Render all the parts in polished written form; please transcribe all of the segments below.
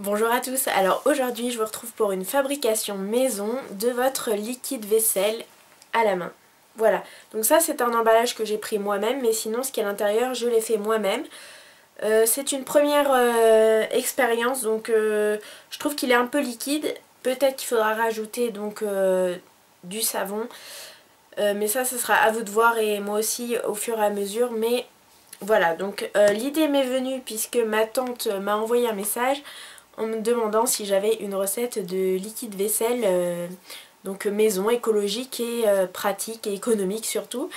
Bonjour à tous, alors aujourd'hui je vous retrouve pour une fabrication maison de votre liquide vaisselle à la main. Voilà, donc ça c'est un emballage que j'ai pris moi-même, mais sinon ce qui est à l'intérieur je l'ai fait moi-même. C'est une première expérience, donc je trouve qu'il est un peu liquide. Peut-être qu'il faudra rajouter donc du savon, mais ça ce sera à vous de voir et moi aussi au fur et à mesure. Mais voilà, donc l'idée m'est venue puisque ma tante m'a envoyé un message en me demandant si j'avais une recette de liquide vaisselle donc maison, écologique et pratique et économique surtout.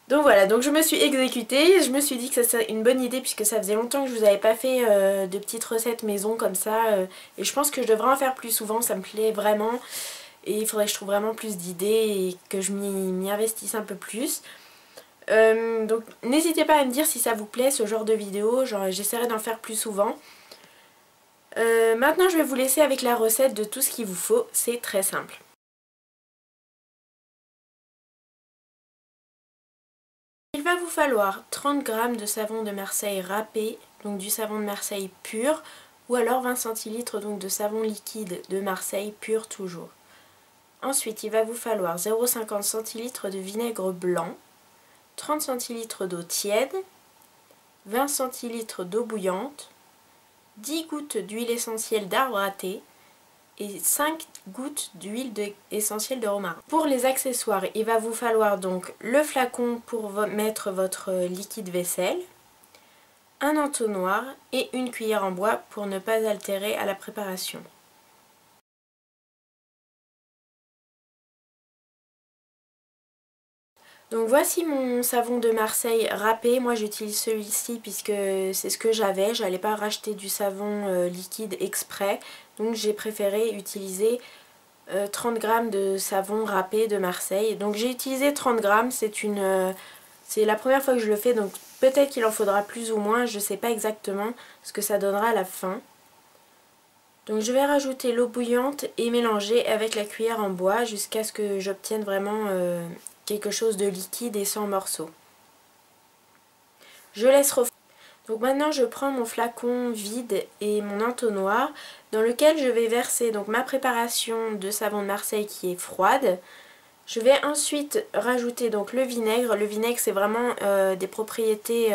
Donc voilà, donc je me suis exécutée, je me suis dit que ça serait une bonne idée puisque ça faisait longtemps que je vous avais pas fait de petites recettes maison comme ça et je pense que je devrais en faire plus souvent, ça me plaît vraiment et il faudrait que je trouve vraiment plus d'idées et que je m'y investisse un peu plus. Donc n'hésitez pas à me dire si ça vous plaît ce genre de vidéo, j'essaierai d'en faire plus souvent. Maintenant je vais vous laisser avec la recette de tout ce qu'il vous faut, c'est très simple. Il va vous falloir 30 g de savon de Marseille râpé, donc du savon de Marseille pur, ou alors 20 centilitres donc de savon liquide de Marseille pur toujours. Ensuite il va vous falloir 0,50 centilitres de vinaigre blanc, 30 centilitres d'eau tiède, 20 centilitres d'eau bouillante, 10 gouttes d'huile essentielle d'arbre à thé et 5 gouttes d'huile essentielle de romarin. Pour les accessoires, il va vous falloir donc le flacon pour mettre votre liquide vaisselle, un entonnoir et une cuillère en bois pour ne pas altérer à la préparation. Donc voici mon savon de Marseille râpé, moi j'utilise celui-ci puisque c'est ce que j'avais, j'allais pas racheter du savon liquide exprès, donc j'ai préféré utiliser 30 g de savon râpé de Marseille. Donc j'ai utilisé 30 g, c'est la première fois que je le fais, donc peut-être qu'il en faudra plus ou moins, je sais pas exactement ce que ça donnera à la fin. Donc je vais rajouter l'eau bouillante et mélanger avec la cuillère en bois jusqu'à ce que j'obtienne vraiment quelque chose de liquide et sans morceaux. Je laisse refroidir. Donc maintenant je prends mon flacon vide et mon entonnoir dans lequel je vais verser donc ma préparation de savon de Marseille qui est froide. Je vais ensuite rajouter donc le vinaigre. Le vinaigre c'est vraiment des propriétés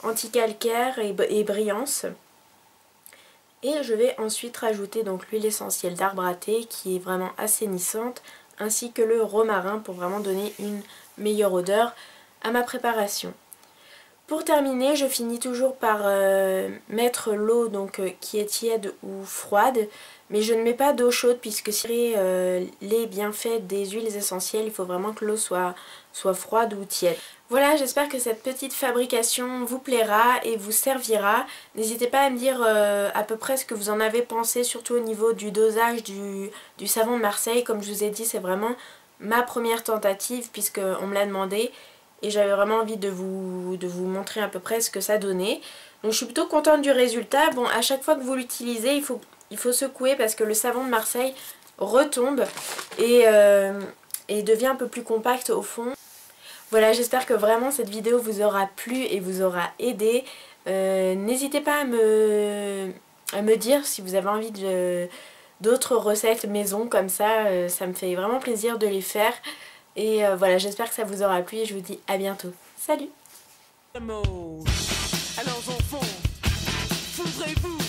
anti-calcaire et brillance. Et je vais ensuite rajouter donc l'huile essentielle d'arbre à thé qui est vraiment assainissante, ainsi que le romarin pour vraiment donner une meilleure odeur à ma préparation. Pour terminer, je finis toujours par mettre l'eau qui est tiède ou froide, mais je ne mets pas d'eau chaude puisque si les bienfaits des huiles essentielles, il faut vraiment que l'eau soit froide ou tiède. Voilà, j'espère que cette petite fabrication vous plaira et vous servira. N'hésitez pas à me dire à peu près ce que vous en avez pensé, surtout au niveau du dosage du savon de Marseille. Comme je vous ai dit, c'est vraiment ma première tentative puisqu'on me l'a demandé. Et j'avais vraiment envie de vous montrer à peu près ce que ça donnait. Donc je suis plutôt contente du résultat. Bon, à chaque fois que vous l'utilisez, il faut secouer parce que le savon de Marseille retombe et devient un peu plus compact au fond. Voilà, j'espère que vraiment cette vidéo vous aura plu et vous aura aidé. N'hésitez pas à me dire si vous avez envie d'autres recettes maison comme ça. Ça me fait vraiment plaisir de les faire. Et voilà, j'espère que ça vous aura plu et je vous dis à bientôt. Salut! Alors enfants, voudrez-vous